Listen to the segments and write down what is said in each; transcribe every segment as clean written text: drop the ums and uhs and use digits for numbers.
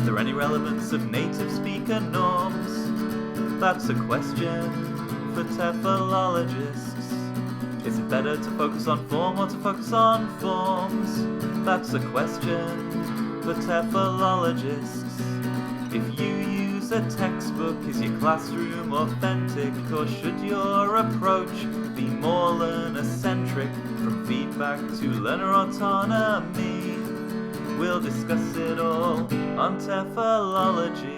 Is there any relevance of native speaker norms? That's a question for TEFLologists. Is it better to focus on form or to focus on forms? That's a question for TEFLologists. If you use a textbook, is your classroom authentic, or should your approach be more learner-centric? From feedback to learner autonomy, we'll discuss it all on TEFLology.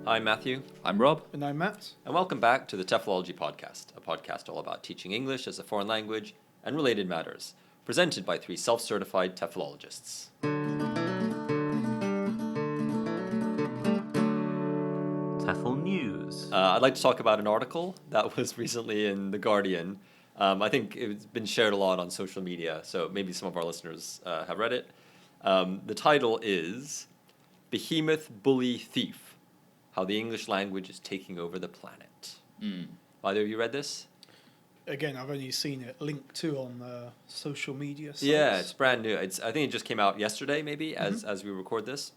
I'm Matthew. I'm Rob. And I'm Matt. And welcome back to the TEFLology Podcast, a podcast all about teaching English as a foreign language and related matters, presented by three self-certified TEFLologists. TEFL News. I'd like to talk about an article that was recently in The Guardian. I think it's been shared a lot on social media, so maybe some of our listeners have read it. The title is Behemoth Bully Thief, How the English Language is Taking Over the Planet. Either of you read this? Again, I've only seen it linked to on social media sites. Yeah, it's brand new. I think it just came out yesterday, maybe, as we record this.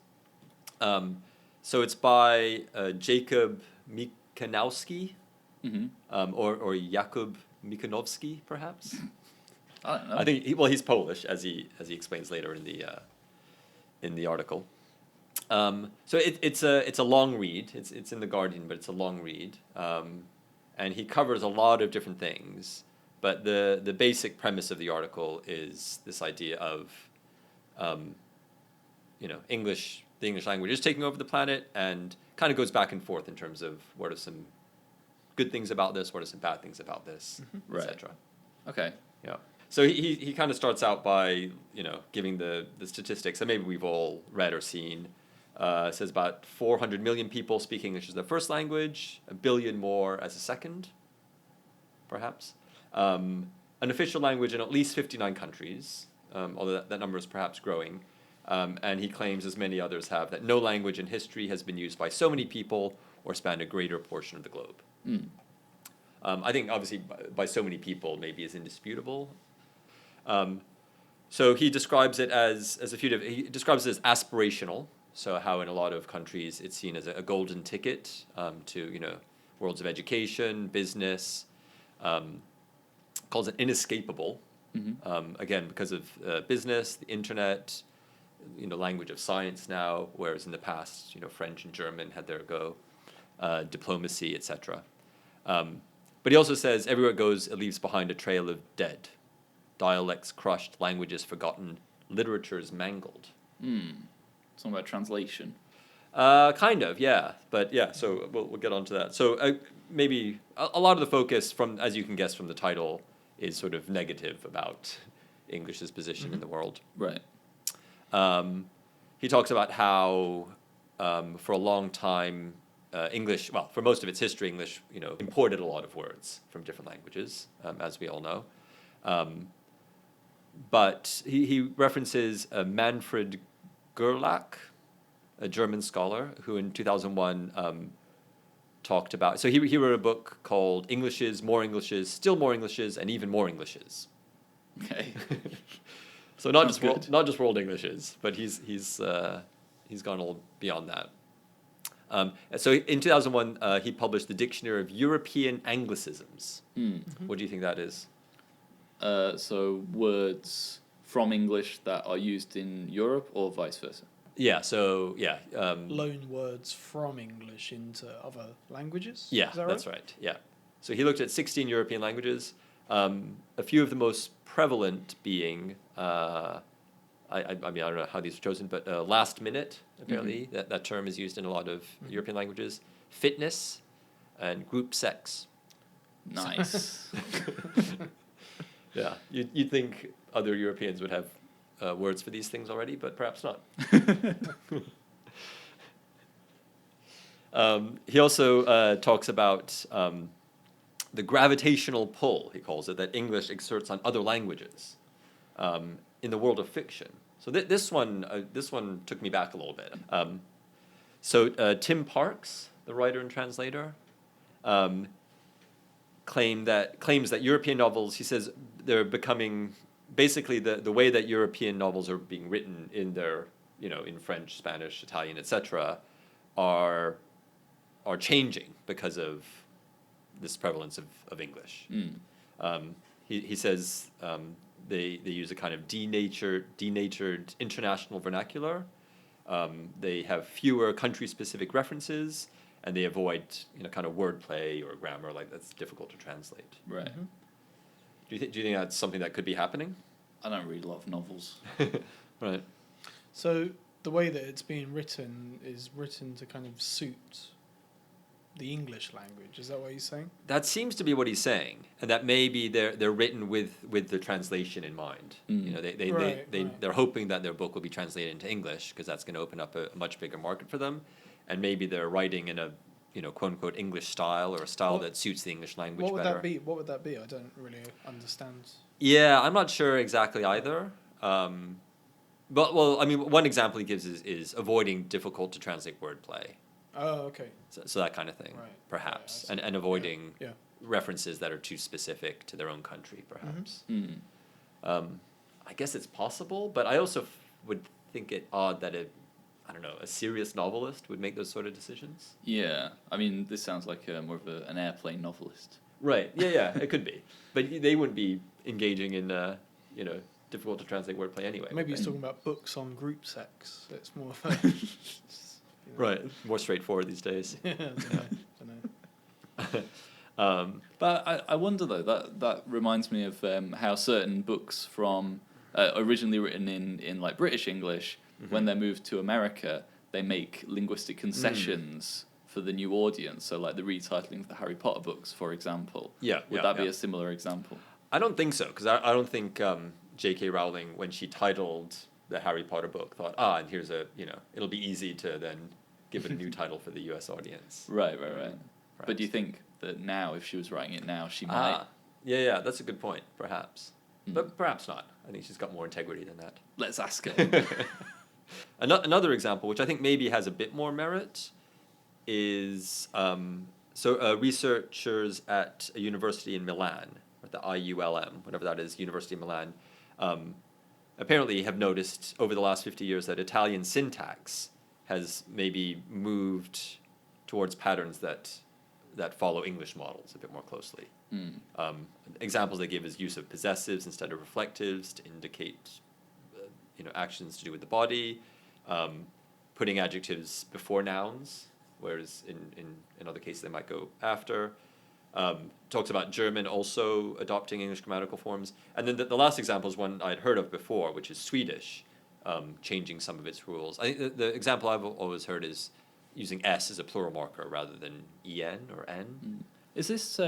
So it's by Jacob Mikanowski, or Jakub Mikanowski, perhaps. I don't know. I think he's Polish, as he explains later in the article. So it's a long read. It's in The Guardian, but it's a long read, and he covers a lot of different things. But the basic premise of the article is this idea of, the English language is taking over the planet, and kind of goes back and forth in terms of what are some good things about this, what are some bad things about this, Right. etc. Okay. Yeah. So he kind of starts out by, giving the statistics that maybe we've all read or seen. It says about 400 million people speak English as their first language, 1 billion more as a second, perhaps. An official language in at least 59 countries, although that number is perhaps growing. And he claims, as many others have, that no language in history has been used by so many people or spanned a greater portion of the globe. I think, obviously, by so many people maybe is indisputable. So he describes it as he describes it as aspirational. So how in a lot of countries it's seen as a golden ticket to worlds of education, business. Calls it inescapable. Again, because of business, the internet, language of science now, whereas in the past, French and German had their go, diplomacy, etc. But he also says, everywhere it goes, it leaves behind a trail of dead. Dialects crushed, languages forgotten, literatures mangled. Something about translation. Kind of, yeah. But yeah, so we'll get on to that. So maybe a lot of the focus, from, as you can guess from the title, is sort of negative about English's position in the world. Right. He talks about how for a long time English, well, for most of its history, English, imported a lot of words from different languages, as we all know. But he references Manfred Gerlach, a German scholar, who in 2001 talked about... So he wrote a book called Englishes, More Englishes, Still More Englishes, and Even More Englishes. Okay. So not just world Englishes, but he's gone all beyond that. So in 2001, he published the Dictionary of European Anglicisms. What do you think that is? So words from English that are used in Europe or vice versa? Yeah, so, yeah. Loan words from English into other languages? Yeah, Is that that's right, yeah. So he looked at 16 European languages, a few of the most prevalent being, I don't know how these are chosen, but last minute, apparently, that term is used in a lot of European languages. Fitness and group sex. Nice. Yeah, you'd think other Europeans would have words for these things already, but perhaps not. He also talks about the gravitational pull, he calls it, that English exerts on other languages in the world of fiction. So this one took me back a little bit. So Tim Parks, the writer and translator, claims that European novels, he says, they're becoming basically the way that European novels are being written in their in French, Spanish, Italian, etc., are changing because of this prevalence of English. He says they use a kind of denatured international vernacular. They have fewer country-specific references, and they avoid kind of wordplay or grammar that's difficult to translate. Right. Do you think that's something that could be happening? I don't read a lot of novels. Right. So the way that it's being written is written to kind of suit the English language. Is that what he's saying? That seems to be what he's saying, and that maybe they're written with the translation in mind. They're hoping that their book will be translated into English because that's going to open up a much bigger market for them, and maybe they're writing in a quote unquote English style or a style that suits the English language better. What would that be? I don't really understand. Yeah, I'm not sure exactly either. But one example he gives is avoiding difficult to translate wordplay. Oh, okay. So that kind of thing, perhaps, and avoiding references that are too specific to their own country, perhaps. I guess it's possible, but I also would think it odd that a serious novelist would make those sort of decisions. Yeah, I mean, this sounds like more of an airplane novelist. Right. Yeah, it could be, but they wouldn't be engaging in difficult to translate wordplay anyway. Maybe he's talking about books on group sex. It's more of a right, more straightforward these days. Yeah, I don't know. But I wonder though, that reminds me of how certain books from originally written in like British English, when they're moved to America, they make linguistic concessions for the new audience. So like the retitling of the Harry Potter books, for example. Would that be a similar example? I don't think so, because I don't think J.K. Rowling, when she titled the Harry Potter book, thought, and here's it'll be easy to then give it a new title for the U.S. audience. Right. But do you think that now, if she was writing it now, she might? Yeah, that's a good point, perhaps. But perhaps not. I think she's got more integrity than that. Let's ask her. Another example, which I think maybe has a bit more merit, is researchers at a university in Milan, or the IULM, whatever that is, University of Milan, apparently have noticed over the last 50 years that Italian syntax has maybe moved towards patterns that follow English models a bit more closely. Examples they give is use of possessives instead of reflectives to indicate actions to do with the body, putting adjectives before nouns, whereas in other cases they might go after. Talks about German also adopting English grammatical forms. And then the last example is one I'd heard of before, which is Swedish, changing some of its rules. I think the example I've always heard is using S as a plural marker rather than EN or N. Is this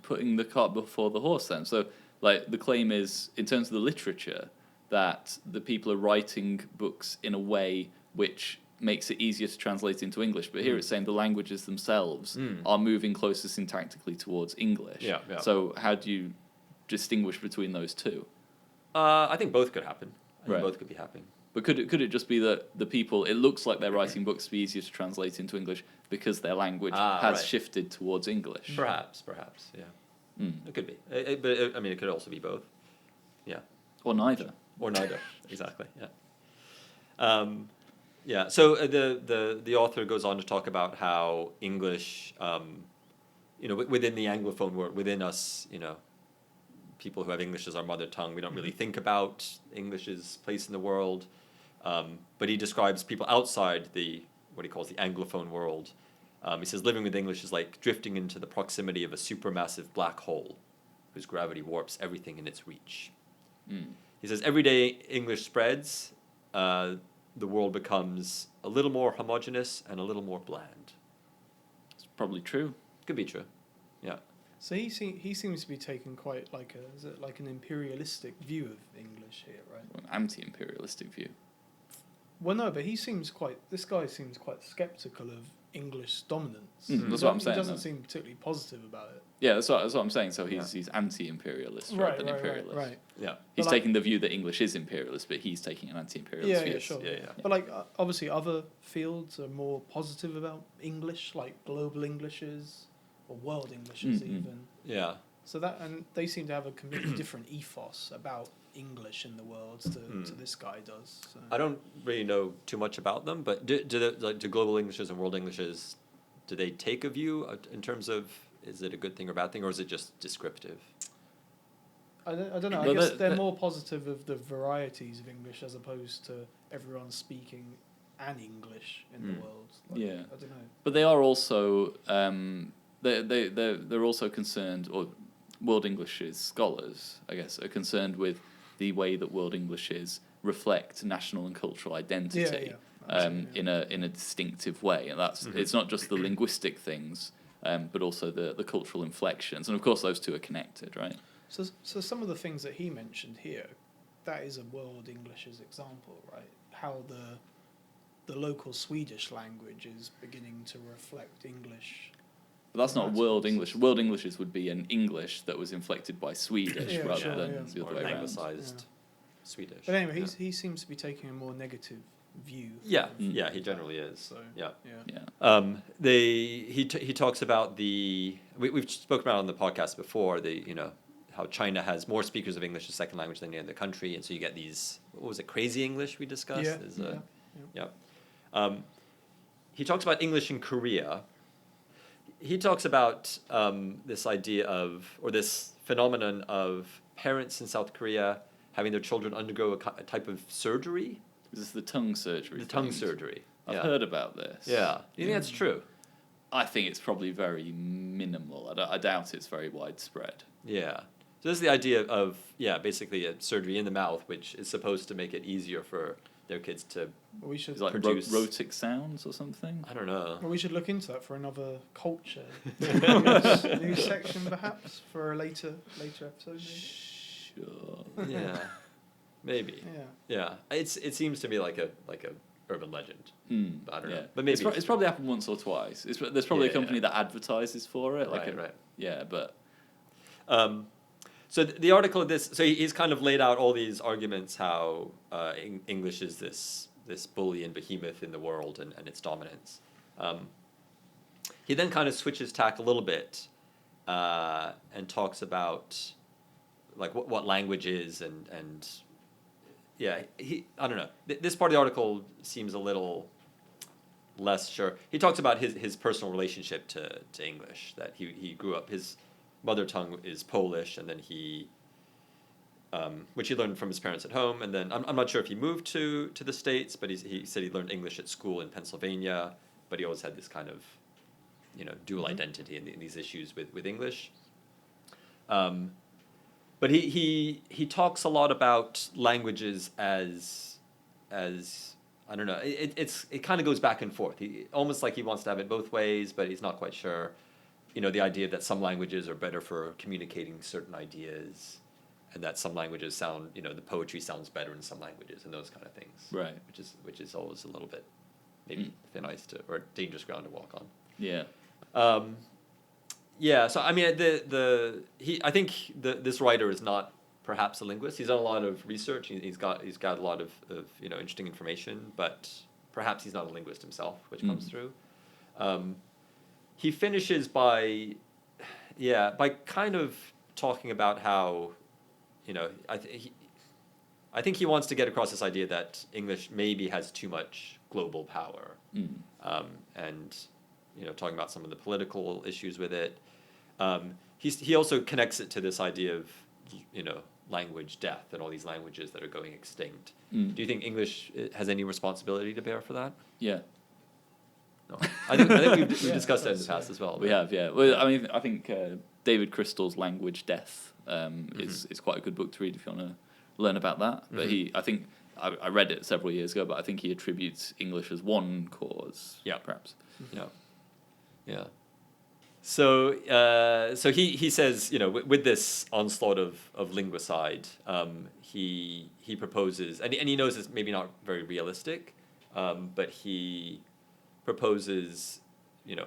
putting the cart before the horse then? So like the claim is, in terms of the literature, that the people are writing books in a way which makes it easier to translate into English, but here it's saying the languages themselves are moving closer syntactically towards English. Yeah. So how do you distinguish between those two? I think both could happen. Both could be happening. But could it just be that the people, it looks like they're writing books to be easier to translate into English because their language has shifted towards English? Perhaps, yeah. It could be. But it could also be both. Yeah. Or neither. Exactly, yeah. So the author goes on to talk about how English, within the Anglophone world, within us, people who have English as our mother tongue, we don't really think about English's place in the world. But he describes people outside what he calls the Anglophone world. He says living with English is like drifting into the proximity of a supermassive black hole whose gravity warps everything in its reach. He says every day English spreads, the world becomes a little more homogeneous and a little more bland. It's probably true. Could be true, yeah. So he seems to be taking quite like an imperialistic view of English here, right? An anti-imperialistic view. Well, no, but this guy seems quite sceptical of English dominance. That's what I'm saying. He doesn't seem particularly positive about it. Yeah, that's what I'm saying. So he's anti-imperialist rather than imperialist. Right. Yeah. He's taking the view that English is imperialist, but he's taking an anti-imperialist view. Yeah, sure. Yeah. But obviously other fields are more positive about English, like global Englishes or world Englishes even. Yeah. So and they seem to have a completely different ethos about English in the world to this guy does. So. I don't really know too much about them, but do global Englishes and world Englishes, do they take a view in terms of is it a good thing or bad thing, or is it just descriptive? I don't know. I guess they're more positive of the varieties of English as opposed to everyone speaking an English in the world. Like, yeah, I don't know. But they are also they're also concerned, or World Englishes scholars, I guess, are concerned with the way that World Englishes reflect national and cultural identity in a distinctive way, and that's it's not just the linguistic things, but also the cultural inflections, and of course those two are connected, right? So some of the things that he mentioned here, that is a World Englishes example, right? How the local Swedish language is beginning to reflect English. But that's not World English. World Englishes would be an English that was inflected by Swedish rather than the other way around. Anglicized Swedish. But anyway, he seems to be taking a more negative view. Yeah, he generally is. So, yeah. He talks about we've spoken about it on the podcast before, how China has more speakers of English as second language than any other country, and so you get these, what was it, crazy English we discussed? He talks about English in Korea. He talks about this idea of, or this phenomenon of parents in South Korea having their children undergo a type of surgery. Is this the tongue surgery? The tongue surgery. I've heard about this. Yeah. Do you think that's true? I think it's probably very minimal. I doubt it's very widespread. Yeah. So this is the idea of, basically a surgery in the mouth, which is supposed to make it easier for their kids to produce rhotic sounds or something. I don't know. Well, we should look into that for another culture new section, perhaps, for a later episode. Maybe. Sure. Yeah. Maybe. Yeah. It seems to me like a urban legend. I don't know. But maybe it's probably happened once or twice. There's probably a company that advertises for it. Right. Yeah, but. So the article of this, so he's kind of laid out all these arguments how English is this bully and behemoth in the world and its dominance. He then kind of switches tack a little bit and talks about like what language is and I don't know. This part of the article seems a little less sure. He talks about his personal relationship to English, that he grew up, his mother tongue is Polish, and then which he learned from his parents at home, and then I'm not sure if he moved to the States, but he said he learned English at school in Pennsylvania, but he always had this kind of dual identity and these issues with English. But he talks a lot about languages as I don't know. It kind of goes back and forth. He almost like he wants to have it both ways, but he's not quite sure. The idea that some languages are better for communicating certain ideas, and that some languages sound, the poetry sounds better in some languages, and those kind of things. Right. Which is always a little bit maybe thin ice or dangerous ground to walk on. Yeah. So I mean, I think this writer is not perhaps a linguist. He's done a lot of research. He's got a lot of interesting information, but perhaps he's not a linguist himself, which comes through. He finishes by kind of talking about how, I think he wants to get across this idea that English maybe has too much global power, and talking about some of the political issues with it. He also connects it to this idea of language death and all these languages that are going extinct. Do you think English has any responsibility to bear for that? Yeah. No. I think we've discussed that in the past as well. We have, yeah. Well, I mean, I think David Crystal's Language Death is quite a good book to read if you want to learn about that. But I think I read it several years ago, but I think he attributes English as one cause. Yeah, perhaps. Yeah. So he says, with this onslaught of linguicide, he proposes, and he knows it's maybe not very realistic, but he proposes,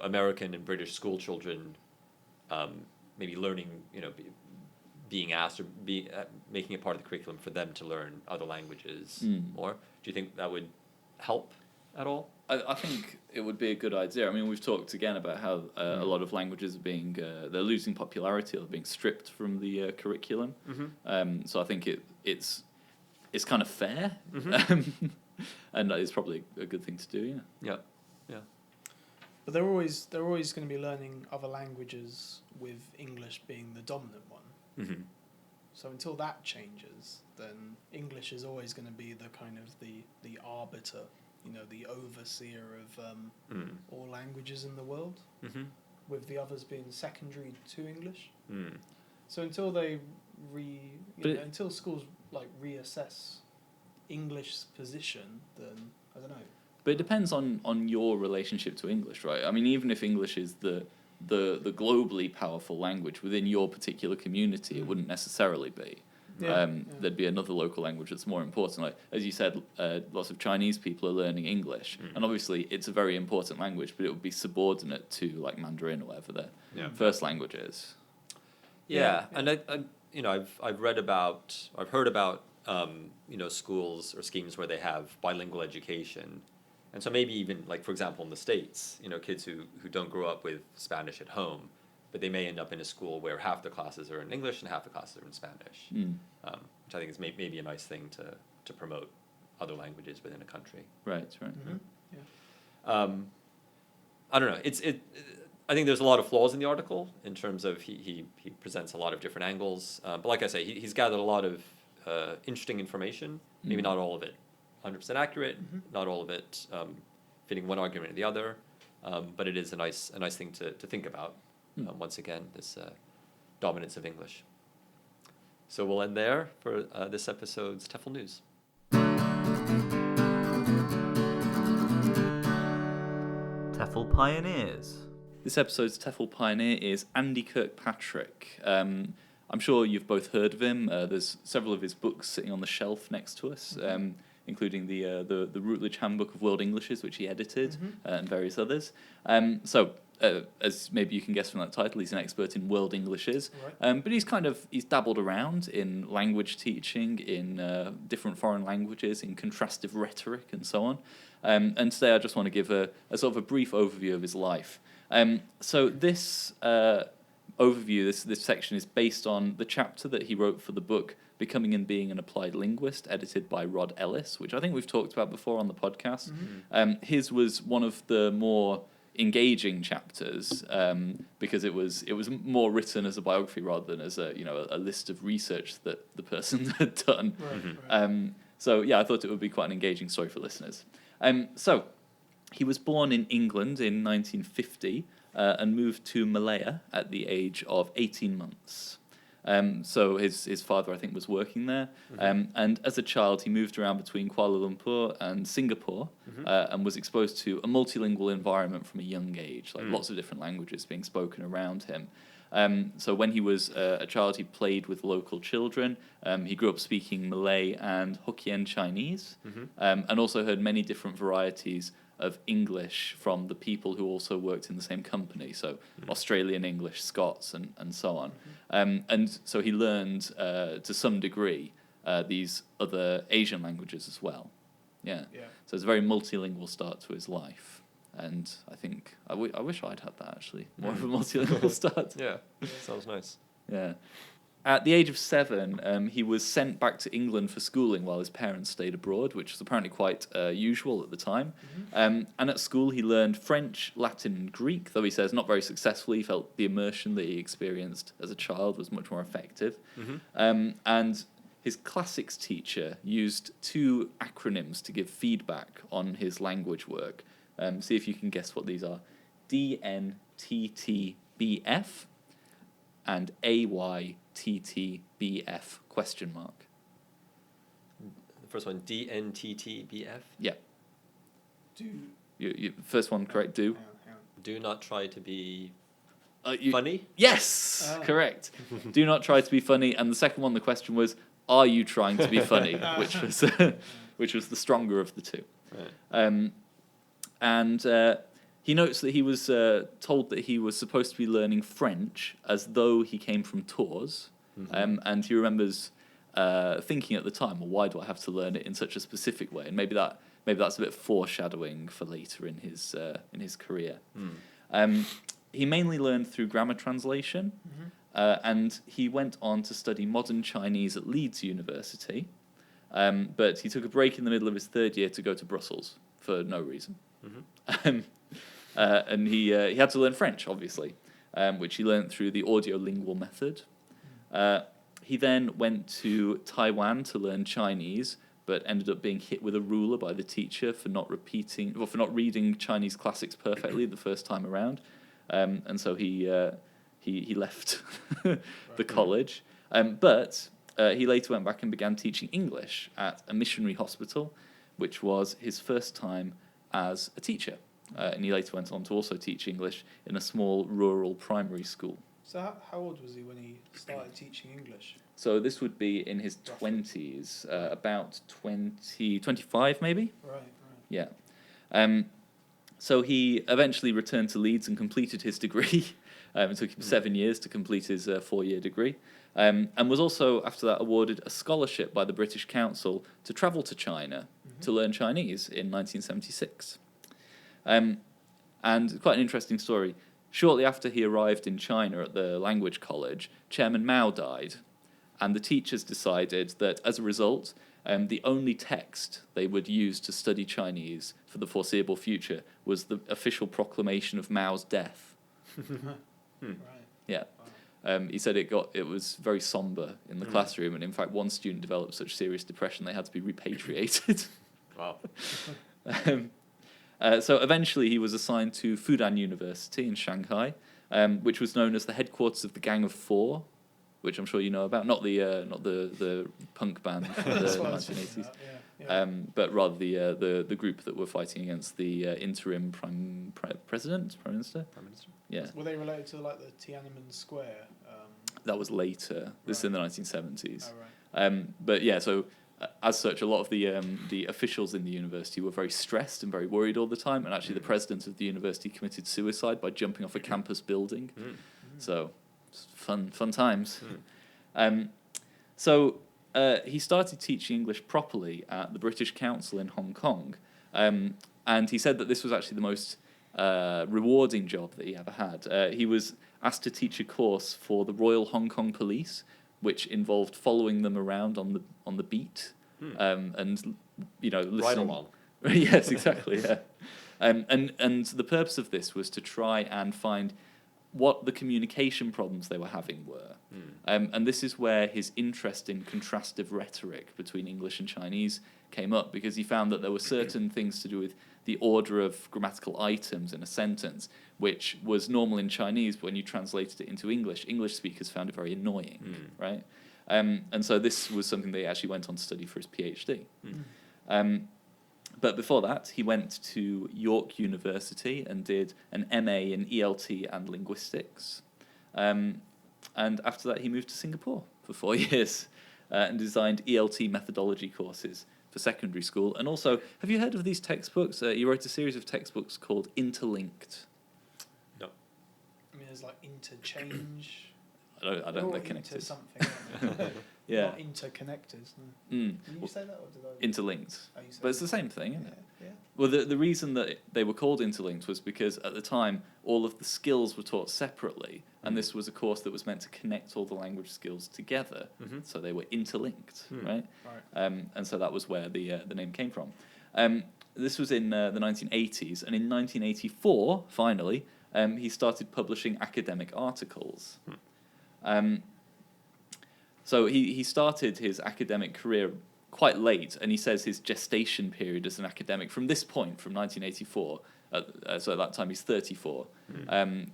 American and British school children, maybe learning, being asked or making it part of the curriculum for them to learn other languages more. Do you think that would help at all? I think it would be a good idea. I mean, we've talked again about how a lot of languages are being they're losing popularity or being stripped from the curriculum. So I think it's kind of fair, and it's probably a good thing to do. Yeah. But they're always going to be learning other languages with English being the dominant one. So until that changes, then English is always going to be the kind of the arbiter, the overseer of all languages in the world, with the others being secondary to English. So until they until schools reassess English's position, then I don't know. But it depends on your relationship to English, right? I mean, even if English is the globally powerful language within your particular community, it wouldn't necessarily be. There'd be another local language that's more important. Like, as you said, lots of Chinese people are learning English, and obviously it's a very important language, but it would be subordinate to like Mandarin or whatever their first language is. And I've read about, I've heard about schools or schemes where they have bilingual education, and so maybe even like, for example, in the States, kids who don't grow up with Spanish at home, but they may end up in a school where half the classes are in English and half the classes are in Spanish, which I think is maybe a nice thing to promote other languages within a country. Right. I don't know. I think there's a lot of flaws in the article in terms of he presents a lot of different angles. But like I say, he's gathered a lot of interesting information. Maybe not all of it 100% accurate, not all of it fitting one argument or the other. But it is a nice thing to think about. Once again, this dominance of English. So we'll end there for this episode's TEFL News. TEFL Pioneers. This episode's TEFL pioneer is Andy Kirkpatrick. I'm sure you've both heard of him. There's several of his books sitting on the shelf next to us, including the Routledge Handbook of World Englishes, which he edited, and various others. As maybe you can guess from that title, he's an expert in world Englishes. Right. But he's dabbled around in language teaching, in different foreign languages, in contrastive rhetoric, and so on. And today I just want to give a sort of a brief overview of his life. So this overview, this section is based on the chapter that he wrote for the book Becoming and Being an Applied Linguist, edited by Rod Ellis, which I think we've talked about before on the podcast. His was one of the more engaging chapters because it was more written as a biography rather than as a list of research that the person had done. So I thought it would be quite an engaging story for listeners. So he was born in England in 1950 and moved to Malaya at the age of 18 months. So his father, I think, was working there. And as a child, he moved around between Kuala Lumpur and Singapore and was exposed to a multilingual environment from a young age, lots of different languages being spoken around him. So when he was a child, he played with local children. He grew up speaking Malay and Hokkien Chinese, and also heard many different varieties of English from the people who also worked in the same company, so Australian English, Scots, and so on. And so he learned, to some degree, these other Asian languages as well. So it's a very multilingual start to his life. And I think, I wish I'd had that, actually. More of a multilingual start. Sounds nice. At the age of 7, he was sent back to England for schooling while his parents stayed abroad, which was apparently quite usual at the time. And at school, he learned French, Latin, and Greek, though he says not very successfully. He felt the immersion that he experienced as a child was much more effective. And his classics teacher used 2 acronyms to give feedback on his language work. See if you can guess what these are. DNTTBF and AYTTBF question mark. The first one, DNTTBF? Yeah. You first one, correct, do. Do not try to be funny? Yes, correct. Do not try to be funny. And the second one, the question was, are you trying to be funny? which was the stronger of the 2. Right. And he notes that he was told that he was supposed to be learning French as though he came from Tours. And he remembers thinking at the time, well, why do I have to learn it in such a specific way? And maybe that's a bit foreshadowing for later in his career. He mainly learned through grammar translation, and he went on to study modern Chinese at Leeds University. But he took a break in the middle of his third year to go to Brussels for no reason. And he had to learn French, obviously, which he learned through the audiolingual method. He then went to Taiwan to learn Chinese, but ended up being hit with a ruler by the teacher for not reading Chinese classics perfectly the first time around, and so he left the college. But he later went back and began teaching English at a missionary hospital, which was his first time as a teacher. And he later went on to also teach English in a small rural primary school. So how old was he when he started teaching English? So this would be in his 20s, about 25 maybe? Right. Yeah. So he eventually returned to Leeds and completed his degree. It took him 7 years to complete his 4-year degree. And was also, after that, awarded a scholarship by the British Council to travel to China to learn Chinese in 1976. And quite an interesting story. Shortly after he arrived in China at the language college, Chairman Mao died, and the teachers decided that, as a result, the only text they would use to study Chinese for the foreseeable future was the official proclamation of Mao's death. Right. Yeah. He said it was very somber in the classroom, and in fact one student developed such serious depression they had to be repatriated. Wow. So eventually he was assigned to Fudan University in Shanghai, which was known as the headquarters of the Gang of Four, which I'm sure you know about. Not the punk band of the 1980s, but rather the group that were fighting against the interim Prime Minister. Yeah. Were they related to like the Tiananmen Square? That was later. This is in the 1970s. Oh, right. But yeah, so as such, a lot of the officials in the university were very stressed and very worried all the time. And actually, the president of the university committed suicide by jumping off a campus building. So fun times. So he started teaching English properly at the British Council in Hong Kong, and he said that this was actually the most rewarding job that he ever had. He was asked to teach a course for the Royal Hong Kong Police, which involved following them around on the beat, and listening. Right along. Yes, exactly. Yeah, and the purpose of this was to try and find what the communication problems they were having were, and this is where his interest in contrastive rhetoric between English and Chinese came up, because he found that there were certain things to do with the order of grammatical items in a sentence, which was normal in Chinese, but when you translated it into English speakers found it very annoying, right? And so this was something they actually went on to study for his PhD. But before that, he went to York University and did an MA in ELT and linguistics. And after that, he moved to Singapore for 4 years and designed ELT methodology courses for secondary school. And also, have you heard of these textbooks? He wrote a series of textbooks called Interlinked. No. I mean, there's like interchange. I don't think they're connected. Into something. Yeah. Not interconnectors. No. Did you say that, or did I? Interlinked. Oh, you said But it's the same thing, isn't it? Yeah. Well, the reason that they were called interlinked was because at the time all of the skills were taught separately, and this was a course that was meant to connect all the language skills together, so they were interlinked, right? And so that was where the name came from. This was in the 1980s, and in 1984, finally, he started publishing academic articles. So he started his academic career quite late, and he says his gestation period as an academic from this point, from 1984, so at that time he's 34,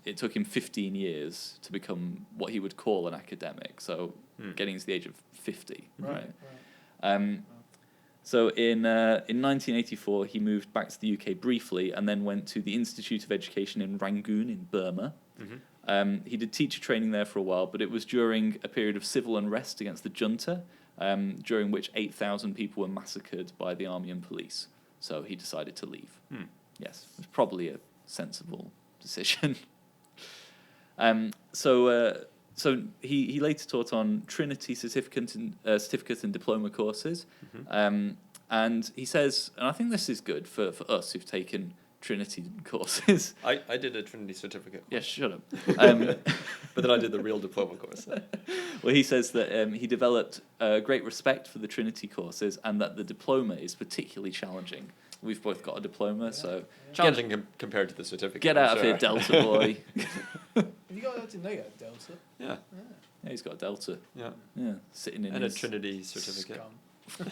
it took him 15 years to become what he would call an academic, so getting to the age of 50. Right. So in 1984, he moved back to the UK briefly and then went to the Institute of Education in Rangoon in Burma. He did teacher training there for a while, but it was during a period of civil unrest against the junta, during which 8,000 people were massacred by the army and police. So he decided to leave. Yes, it was probably a sensible decision. So So he later taught on Trinity certificate and diploma courses, and he says, and I think this is good for us who've taken Trinity courses. I did a Trinity certificate. Yeah, shut up. But then I did the real diploma course. Well, he says that he developed great respect for the Trinity courses and that the diploma is particularly challenging. We've both got a diploma, so... Challenging compared to the certificate. Get out of here, Delta boy. Have you got? I didn't know you had Delta. Yeah. Yeah, he's got a Delta. Yeah. Yeah, sitting in And his... a Trinity certificate. Scum.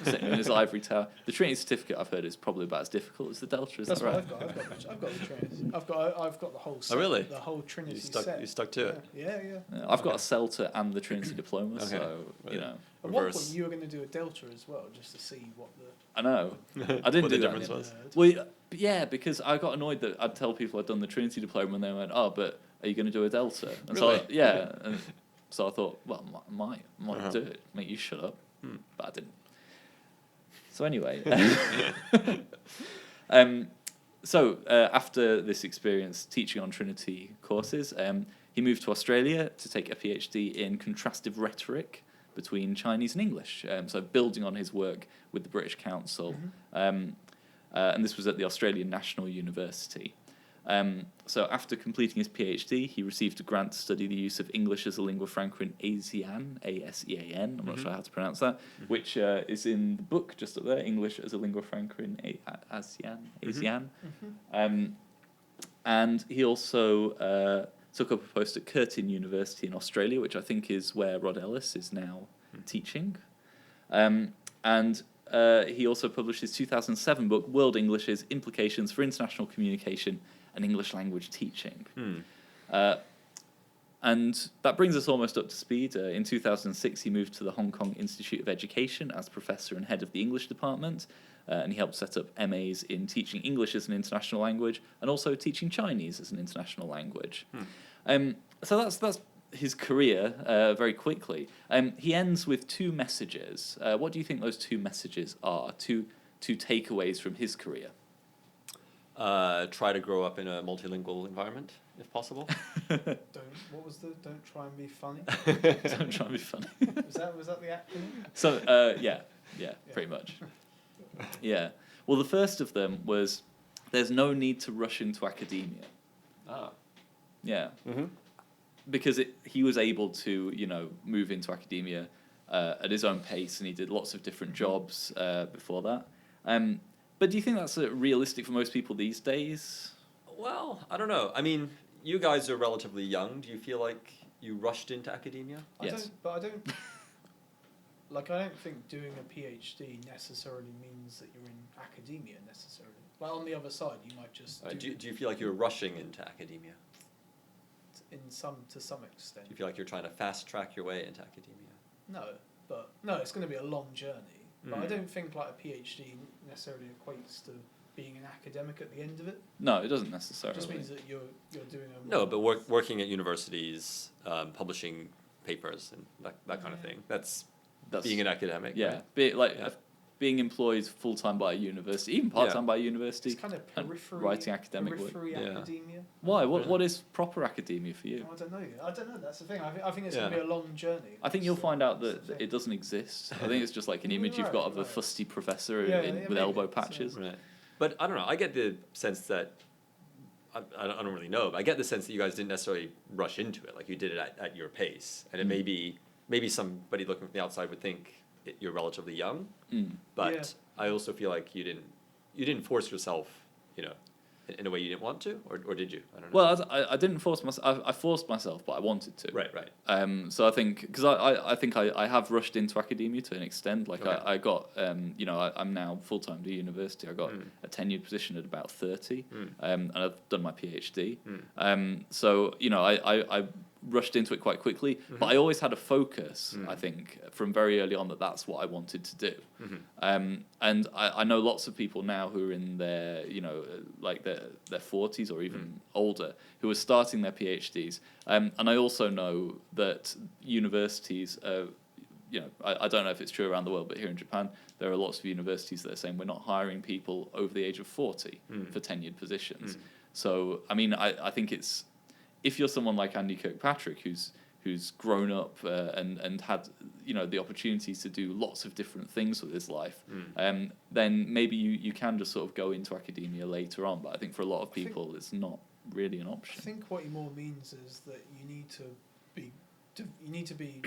Sitting in his ivory tower. The Trinity certificate, I've heard, is probably about as difficult as the Delta. Is That's that what right? I've got the Trinity. I've got the whole set. Oh, really? The whole Trinity You set. stuck to it. Yeah. Yeah, I've got a CELTA and the Trinity diploma, Okay. so, Right. you know. At one Reverse. point, you were going to do a Delta as well, just to see what the. I know. I didn't What do the that. difference was. Well, yeah, because I got annoyed that I'd tell people I'd done the Trinity diploma and they went, "Oh, but are you going to do a Delta?" And Really? so and so I thought, well, I might Uh-huh. do it. Make you shut up, but I didn't. So anyway, after this experience teaching on Trinity courses, he moved to Australia to take a PhD in contrastive rhetoric between Chinese and English. So building on his work with the British Council, and this was at the Australian National University. So after completing his PhD, he received a grant to study the use of English as a lingua franca in ASEAN, A-S-E-A-N, I'm not sure how to pronounce that, which is in the book just up there, English as a lingua franca in ASEAN. And he also took up a post at Curtin University in Australia, which I think is where Rod Ellis is now teaching. And he also published his 2007 book, World English's Implications for International Communication and English Language Teaching. And that brings us almost up to speed. In 2006, he moved to the Hong Kong Institute of Education as professor and head of the English department, and he helped set up MAs in teaching English as an international language and also teaching Chinese as an international language. So that's his career very quickly. He ends with two messages. What do you think those two messages are? Two takeaways from his career. Try to grow up in a multilingual environment, if possible. Don't try and be funny. Don't try and be funny. was that the acronym? So yeah, pretty much. Yeah. Well, the first of them was there's no need to rush into academia. Yeah. Because he was able to, move into academia at his own pace, and he did lots of different jobs before that. But do you think that's realistic for most people these days? Well, I don't know. I mean, you guys are relatively young. Do you feel like you rushed into academia? Yes. I don't think doing a PhD necessarily means that you're in academia necessarily. Like on the other side, you might just. Do you feel like you're rushing into academia? To some extent. Do you feel like you're trying to fast track your way into academia? No, it's going to be a long journey. But I don't think like a PhD necessarily equates to being an academic at the end of it. No, it doesn't necessarily. It just means that you're doing a. No, but working at universities, publishing papers and that kind of thing. That's being an academic. Yeah, right? Being employed full time by a university, even part time by a university. It's kind of periphery. Writing academic work. Academia. Why? What is proper academia for you? I don't know. That's the thing. I think it's going to be a long journey. I think you'll find out that it doesn't exist. I think it's just like an image you've got of a fusty professor with elbow patches. Right. But I don't know. I get the sense that I don't really know, but I get the sense that you guys didn't necessarily rush into it. Like you did it at your pace, and it maybe somebody looking from the outside would think you're relatively young, but I also feel like you didn't force yourself, in a way you didn't want to, or did you? I don't know. Well, I didn't force myself. I forced myself, but I wanted to. Right. So I think because I think I have rushed into academia to an extent. Like Okay. I got I'm now full time at university. I got a tenured position at about 30, and I've done my PhD. So I rushed into it quite quickly, but I always had a focus. I think from very early on that's what I wanted to do. And I know lots of people now who are in their like their 40s or even older who are starting their PhDs. And I also know that universities I don't know if it's true around the world, but here in Japan, there are lots of universities that are saying we're not hiring people over the age of 40 for tenured positions. So, I mean, I think it's, if you're someone like Andy Kirkpatrick, who's who's grown up and had the opportunities to do lots of different things with his life, then maybe you can just sort of go into academia later on. But I think for a lot of people, it's not really an option. I think what he more means is that you need to be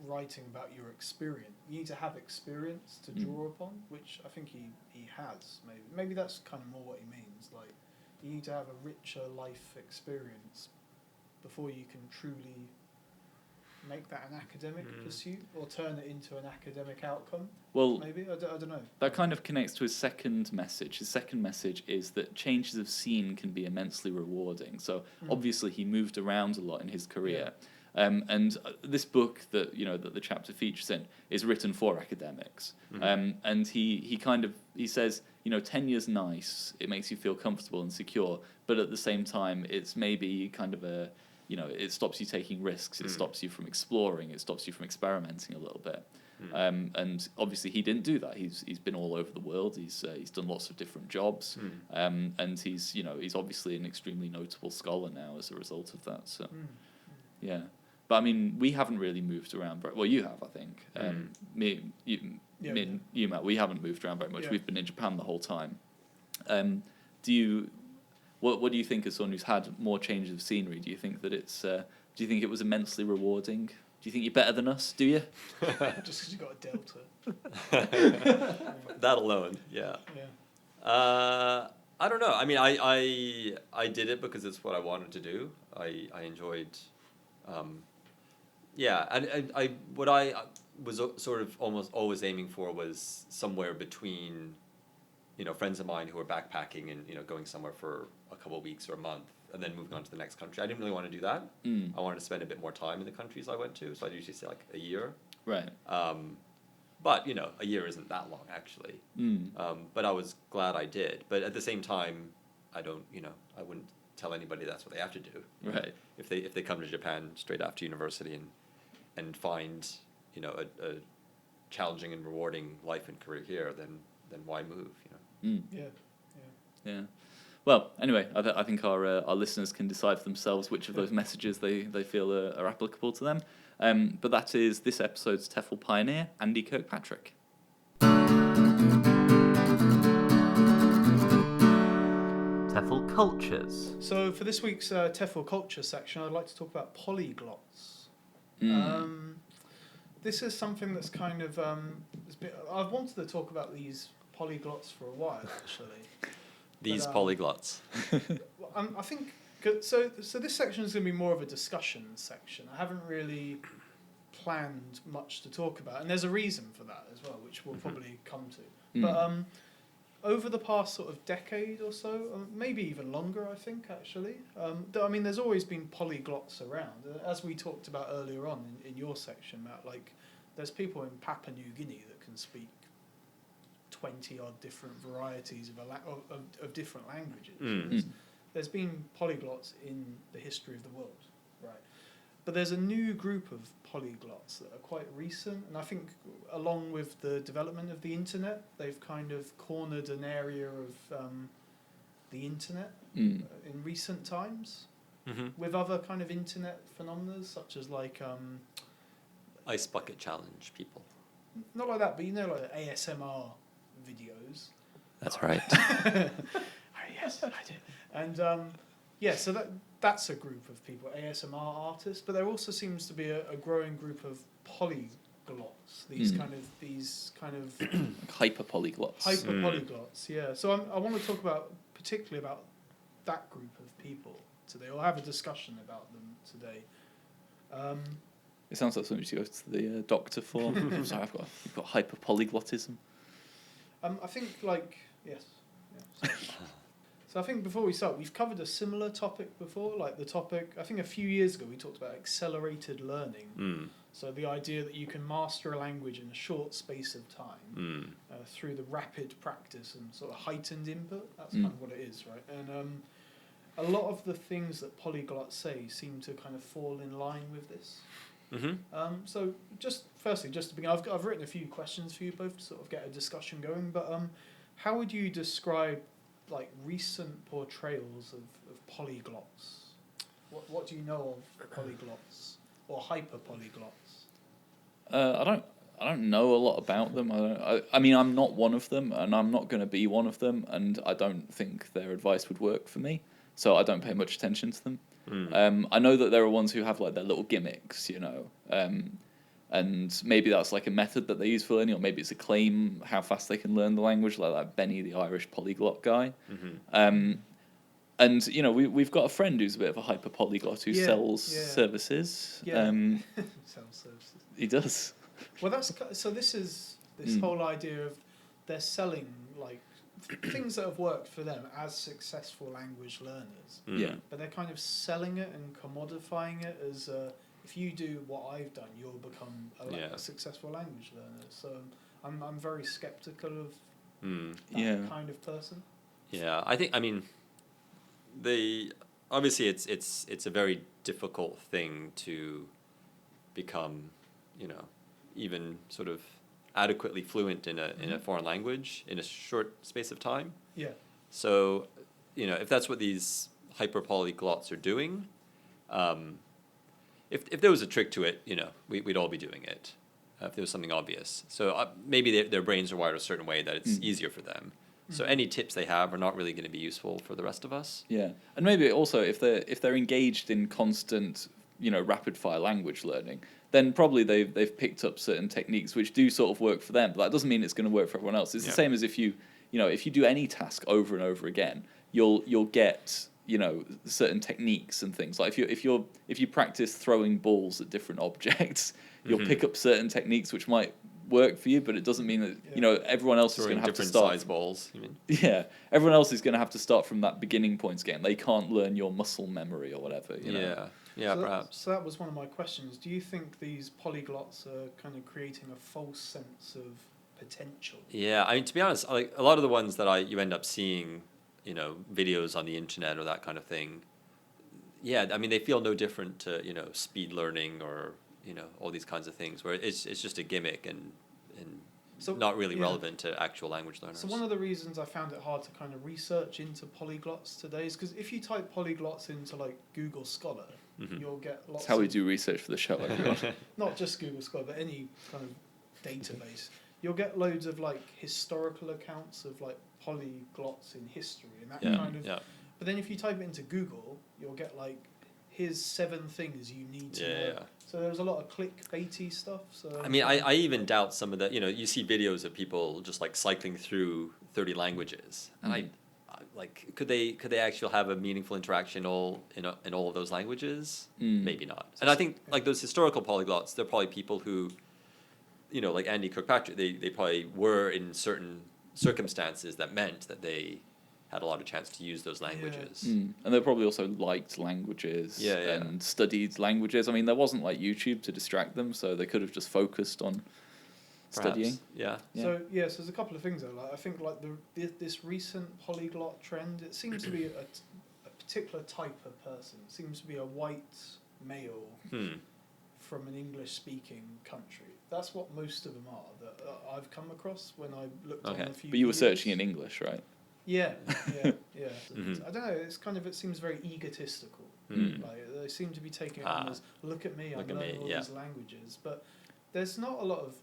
writing about your experience. You need to have experience to draw upon, which I think he has. Maybe that's kind of more what he means. Like, you need to have a richer life experience before you can truly make that an academic pursuit or turn it into an academic outcome. Well, maybe I don't know. That kind of connects to his second message. His second message is that changes of scene can be immensely rewarding. So obviously he moved around a lot in his career. And this book that that the chapter features in is written for academics. And he says tenure's nice. It makes you feel comfortable and secure, but at the same time, it's maybe kind of it stops you taking risks. It stops you from exploring. It stops you from experimenting a little bit. And obviously he didn't do that. He's been all over the world. He's done lots of different jobs. And he's obviously an extremely notable scholar now as a result of that. So yeah. But I mean, we haven't really moved around very well. You have, I think. You, Matt, we haven't moved around very much. We've been in Japan the whole time. What do you think as someone who's had more changes of scenery? Do you think that do you think it was immensely rewarding? Do you think you're better than us? Do you? Just because you got a delta. That alone, yeah. I don't know. I mean, I did it because it's what I wanted to do. I enjoyed. And what I was sort of almost always aiming for was somewhere between, friends of mine who were backpacking and, going somewhere for a couple of weeks or a month and then moving on to the next country. I didn't really want to do that. I wanted to spend a bit more time in the countries I went to, so I'd usually say like a year. Right. But, a year isn't that long, actually. But I was glad I did. But at the same time, I wouldn't tell anybody that's what they have to do. Right. If they come to Japan straight after university and find a challenging and rewarding life and career here, then why move? Yeah. Well, anyway, I think our listeners can decide for themselves which of those messages they feel are applicable to them. But that is this episode's TEFL pioneer, Andy Kirkpatrick. TEFL cultures. So for this week's TEFL culture section, I'd like to talk about polyglots. This is something that's kind of I've wanted to talk about these polyglots for a while, actually. These polyglots. I think so. This section is going to be more of a discussion section. I haven't really planned much to talk about, and there's a reason for that as well, which we'll probably come to. But over the past sort of decade or so, maybe even longer, I think, actually. There's always been polyglots around. As we talked about earlier on in your section, Matt, like, there's people in Papua New Guinea that can speak 20-odd different varieties of different languages. There's been polyglots in the history of the world, right? But there's a new group of polyglots that are quite recent, and I think along with the development of the internet, they've kind of cornered an area of the internet in recent times, with other kind of internet phenomena, such as like Ice bucket challenge people. Not like that, but like ASMR videos. That's right. Yes, I do. And so that's a group of people, ASMR artists, but there also seems to be a growing group of polyglots. These kind of hyperpolyglots. Hyperpolyglots, yeah. So I want to talk particularly about that group of people today, or have a discussion about them today. It sounds like something you go to the doctor for. Sorry, you've got hyperpolyglottism. I think yes. So I think before we start, we've covered a similar topic before, like the topic, I think a few years ago we talked about accelerated learning. So the idea that you can master a language in a short space of time through the rapid practice and sort of heightened input. That's kind of what it is, right? And a lot of the things that polyglots say seem to kind of fall in line with this. So just to begin, I've written a few questions for you both to sort of get a discussion going, but how would you describe like recent portrayals of polyglots? What do you know of polyglots? or hyperpolyglots? I don't know a lot about them. I mean, I'm not one of them, and I'm not going to be one of them, and I don't think their advice would work for me. So I don't pay much attention to them. I know that there are ones who have like their little gimmicks, you know, and maybe that's like a method that they use for learning, or maybe it's a claim how fast they can learn the language, like that Benny the Irish polyglot guy. And you know, we've got a friend who's a bit of a hyperpolyglot who sells services. Sells services. He does. Well, so. This is this whole idea of they're selling like things that have worked for them as successful language learners. Yeah. But they're kind of selling it and commodifying it as if you do what I've done, you'll become a successful language learner. So I'm very skeptical of that kind of person. Yeah, I mean, obviously it's a very difficult thing to become, you know, even sort of adequately fluent in a foreign language in a short space of time. Yeah. So, you know, if that's what these hyperpolyglots are doing, if there was a trick to it, you know, we'd all be doing it. If there was something obvious. So maybe their brains are wired a certain way that it's easier for them. So any tips they have are not really going to be useful for the rest of us. Yeah, and maybe also if they're engaged in constant, you know, rapid fire language learning, then probably they've picked up certain techniques which do sort of work for them. But that doesn't mean it's going to work for everyone else. It's the same as if you do any task over and over again, you'll get, you know, certain techniques and things. Like if you practice throwing balls at different objects, you'll pick up certain techniques which might work for you, but it doesn't mean that you know everyone else is going to have to start different size balls. You mean? Yeah, everyone else is going to have to start from that beginning points again. They can't learn your muscle memory or whatever. You know? Yeah, so perhaps. So that was one of my questions. Do you think these polyglots are kind of creating a false sense of potential? Yeah, I mean, to be honest, like a lot of the ones that you end up seeing, you know, videos on the internet or that kind of thing. Yeah, I mean, they feel no different to, you know, speed learning or, you know, all these kinds of things where it's just a gimmick and so, not really relevant to actual language learners. So one of the reasons I found it hard to kind of research into polyglots today is because if you type polyglots into like Google Scholar, you'll get lots. That's how we do research for the show. Not just Google Scholar, but any kind of database. You'll get loads of like historical accounts of like polyglots in history and that kind of. Yeah. But then if you type it into Google, you'll get like, here's 7 things you need to know. Yeah. So there's a lot of clickbaity stuff. So I mean, I even doubt some of the, you know, you see videos of people just like cycling through 30 languages, and I like, could they actually have a meaningful interaction in all of those languages? Maybe not. And I think like those historical polyglots, they're probably people who, you know, like Andy Kirkpatrick, they probably were in certain circumstances that meant that they had a lot of chance to use those languages. And they probably also liked languages and studied languages. I mean, there wasn't like YouTube to distract them, so they could have just focused on studying. Yeah. So there's a couple of things though. Like I think like this recent polyglot trend, it seems to be a particular type of person. It seems to be a white male from an English-speaking country. That's what most of them are that I've come across when I looked on a few. But you were videos. searching in English, right? Yeah. I don't know. It seems very egotistical. Like they seem to be taking it on as, look at me, I'm learning all these languages. But there's not a lot of,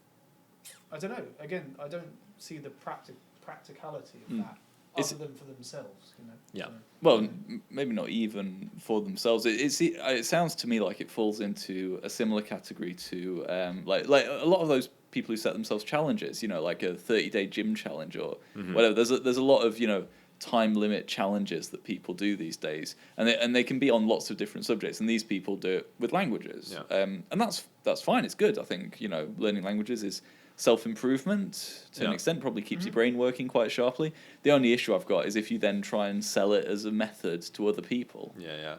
I don't know. Again, I don't see the practicality of that other than for themselves. You know. Yeah. So, well, maybe not even for themselves. It sounds to me like it falls into a similar category to like a lot of those people who set themselves challenges, you know, like a 30-day gym challenge or whatever. There's a lot of, you know, time limit challenges that people do these days, and they can be on lots of different subjects, and these people do it with languages. And that's fine. It's good. I think, you know, learning languages is self-improvement to an extent, probably keeps your brain working quite sharply. The only issue I've got is if you then try and sell it as a method to other people. Yeah.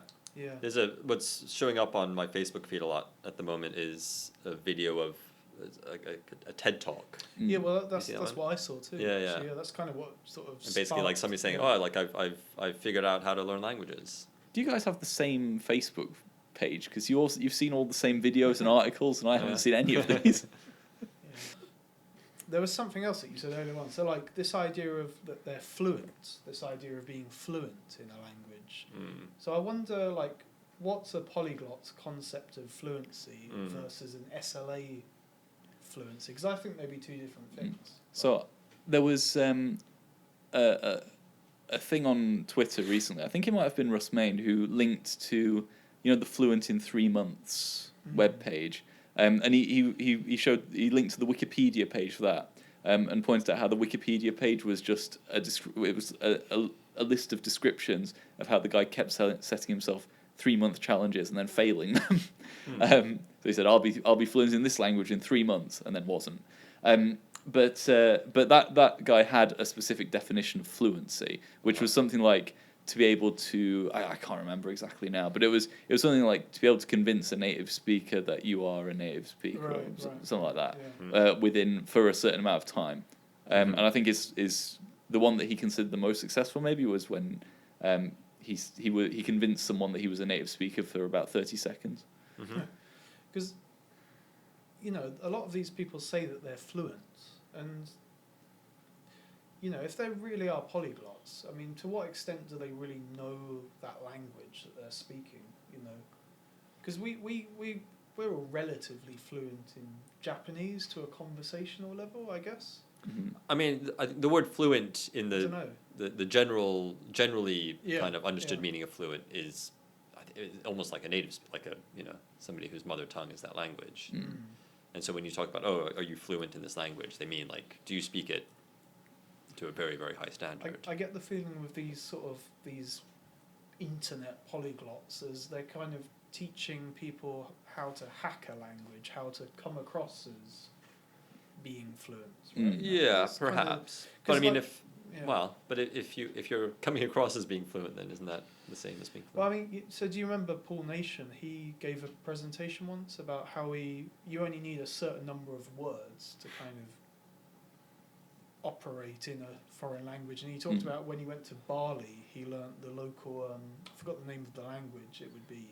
There's what's showing up on my Facebook feed a lot at the moment is a video of a TED talk. Yeah, well that's what I saw too. Yeah. So, that's kind of what sort of. And basically, like somebody saying, "Oh, like I've figured out how to learn languages." Do you guys have the same Facebook page? Because you've seen all the same videos and articles, and I haven't seen any of these. There was something else that you said earlier on. So, like this idea of that they're fluent, this idea of being fluent in a language. So I wonder, like, what's a polyglot's concept of fluency versus an SLA fluency? Because I think they'd be two different things. So there was a thing on Twitter recently. I think it might have been Russ Main who linked to the Fluent in 3 months webpage, and he linked to the Wikipedia page for that, and pointed out how the Wikipedia page was just a list of descriptions of how the guy kept setting himself 3-month challenges and then failing them. So he said, "I'll be fluent in this language in 3 months," and then wasn't. But that guy had a specific definition of fluency, which was something like to be able to, I can't remember exactly now, but it was something like to be able to convince a native speaker that you are a native speaker, or something like that, for a certain amount of time. And I think is the one that he considered the most successful maybe was when he convinced someone that he was a native speaker for about 30 seconds. Because a lot of these people say that they're fluent, and if they really are polyglots, I mean, to what extent do they really know that language that they're speaking? Because we're all relatively fluent in Japanese to a conversational level, I guess. I mean, the word fluent in the generally kind of understood meaning of fluent is almost like a native, somebody whose mother tongue is that language. And so when you talk about, are you fluent in this language, they mean like, do you speak it to a very, very high standard? I get the feeling with these internet polyglots as they're kind of teaching people how to hack a language, how to come across as being fluent. Right? Yeah, perhaps. But I mean, if you're coming across as being fluent, then isn't that the same as being fluent? Well, I mean, so do you remember Paul Nation? He gave a presentation once about how you only need a certain number of words to kind of operate in a foreign language, and he talked about when he went to Bali, he learnt the local. I forgot the name of the language. It would be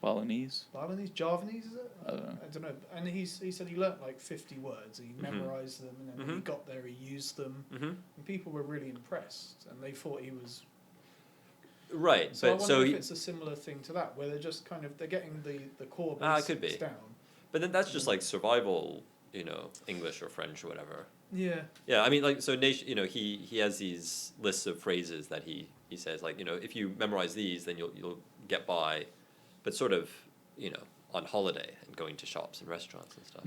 Balinese, Javanese, is it? I don't know. And he said he learnt like 50 words. He memorized them, and then when he got there, he used them. And people were really impressed, and they thought he was right. So I wonder if it's a similar thing to that, where they're just they're getting the core basics could be down. But then that's just like survival, English or French or whatever. Yeah. Yeah, I mean, like, so Nation, he has these lists of phrases that he says, like, if you memorize these, then you'll get by, but sort of, on holiday and going to shops and restaurants and stuff.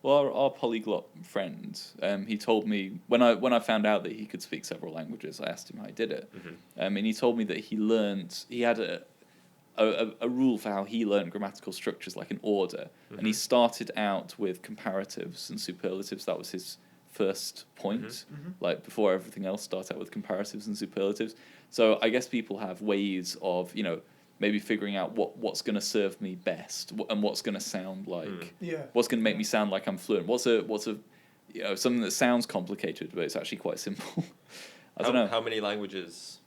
Well, our polyglot friend, he told me when I found out that he could speak several languages, I asked him how he did it, and he told me that he had a rule for how he learned grammatical structures, like an order, and he started out with comparatives and superlatives. That was his first point, like before everything else, start out with comparatives and superlatives. So I guess people have ways of maybe figuring out what's going to serve me best and what's going to sound like what's going to make me sound like I'm fluent. What's a something that sounds complicated but it's actually quite simple. I don't know. How many languages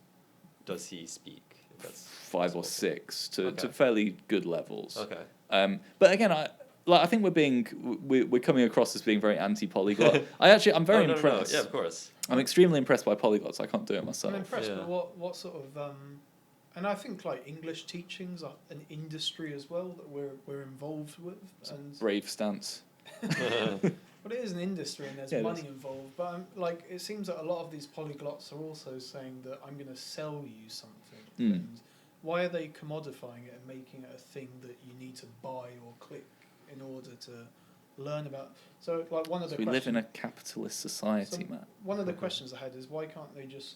does he speak? That's 5 or 6 to fairly good levels. Okay. But again, I think we're coming across as being very anti-polyglot. I'm very impressed. No. Yeah, of course. I'm extremely impressed by polyglots. I can't do it myself. I'm impressed, but what sort of and I think like English teaching's an industry as well that we're involved with. And brave stance. But it is an industry and there's money involved. But it seems that a lot of these polyglots are also saying that I'm going to sell you something. And why are they commodifying it and making it a thing that you need to buy or click in order to learn about? So like one of the we live in a capitalist society, Matt. One of the questions I had is why can't they just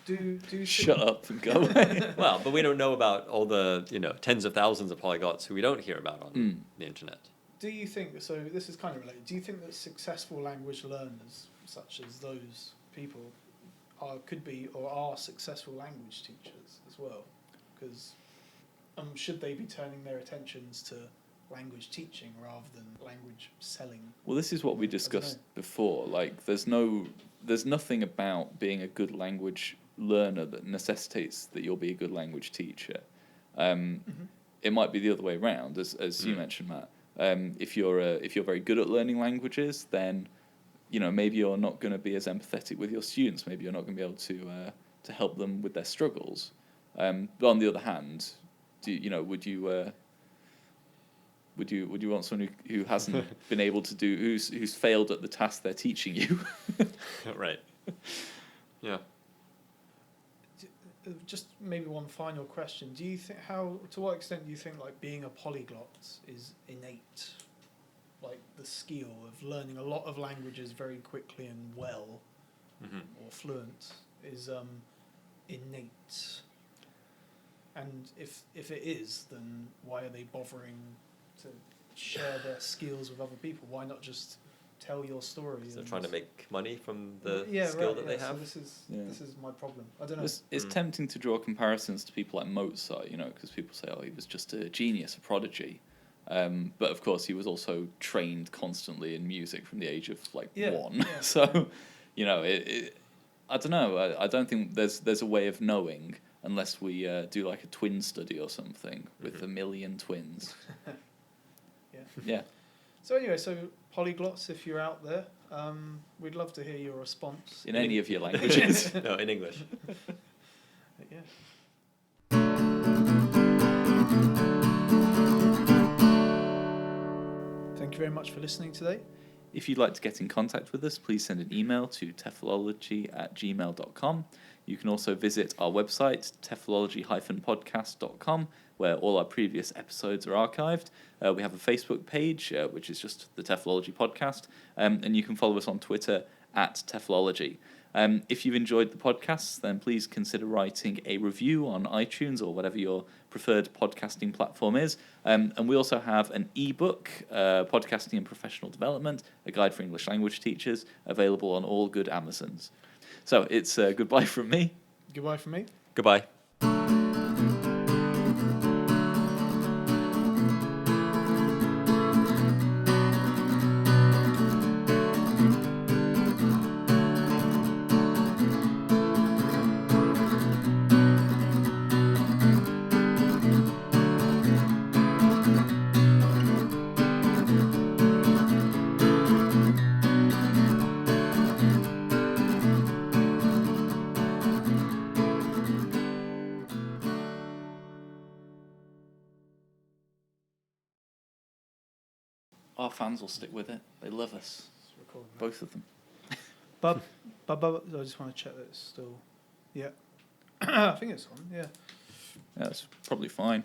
do shut up and go away? Well, but we don't know about all the tens of thousands of polyglots who we don't hear about on the internet. Do you think, so this is kind of related, do you think that successful language learners, such as those people, could be or are successful language teachers as well? Because should they be turning their attentions to language teaching rather than language selling? Well, this is what we discussed before. Like, there's nothing about being a good language learner that necessitates that you'll be a good language teacher. It might be the other way around, as you mentioned, Matt. If you're very good at learning languages, then maybe you're not going to be as empathetic with your students. Maybe you're not going to be able to help them with their struggles. But on the other hand, would you want someone who hasn't been able to do, who's failed at the task they're teaching you? Right. Yeah. Just maybe one final question. Do you think to what extent do you think like being a polyglot is innate? Like the skill of learning a lot of languages very quickly and well, or fluent, is innate? And if it is, then why are they bothering to share their skills with other people? Why not just tell your story? They're trying to make money from the skill that they have. So this is my problem. I don't know. It's tempting to draw comparisons to people like Mozart, because people say, oh, he was just a genius, a prodigy. But of course, he was also trained constantly in music from the age of one. Yeah. So, I don't know. I don't think there's a way of knowing unless we do like a twin study or something with 1 million twins. Yeah. So anyway, polyglots, if you're out there, we'd love to hear your response. In any of your languages. No, in English. Yeah. Thank you very much for listening today. If you'd like to get in contact with us, please send an email to TEFLology@gmail.com. You can also visit our website, TEFLology-podcast.com, where all our previous episodes are archived. We have a Facebook page, which is just the TEFLology Podcast, and you can follow us on Twitter @TEFLology. If you've enjoyed the podcasts, then please consider writing a review on iTunes or whatever your preferred podcasting platform is. And we also have an ebook, Podcasting and Professional Development, a guide for English language teachers, available on all good Amazons. So it's goodbye from me. Goodbye from me. Goodbye. Our fans will stick with it. They love us. Both of them. I just want to check that it's still... Yeah. I think it's on, yeah. Yeah, that's probably fine.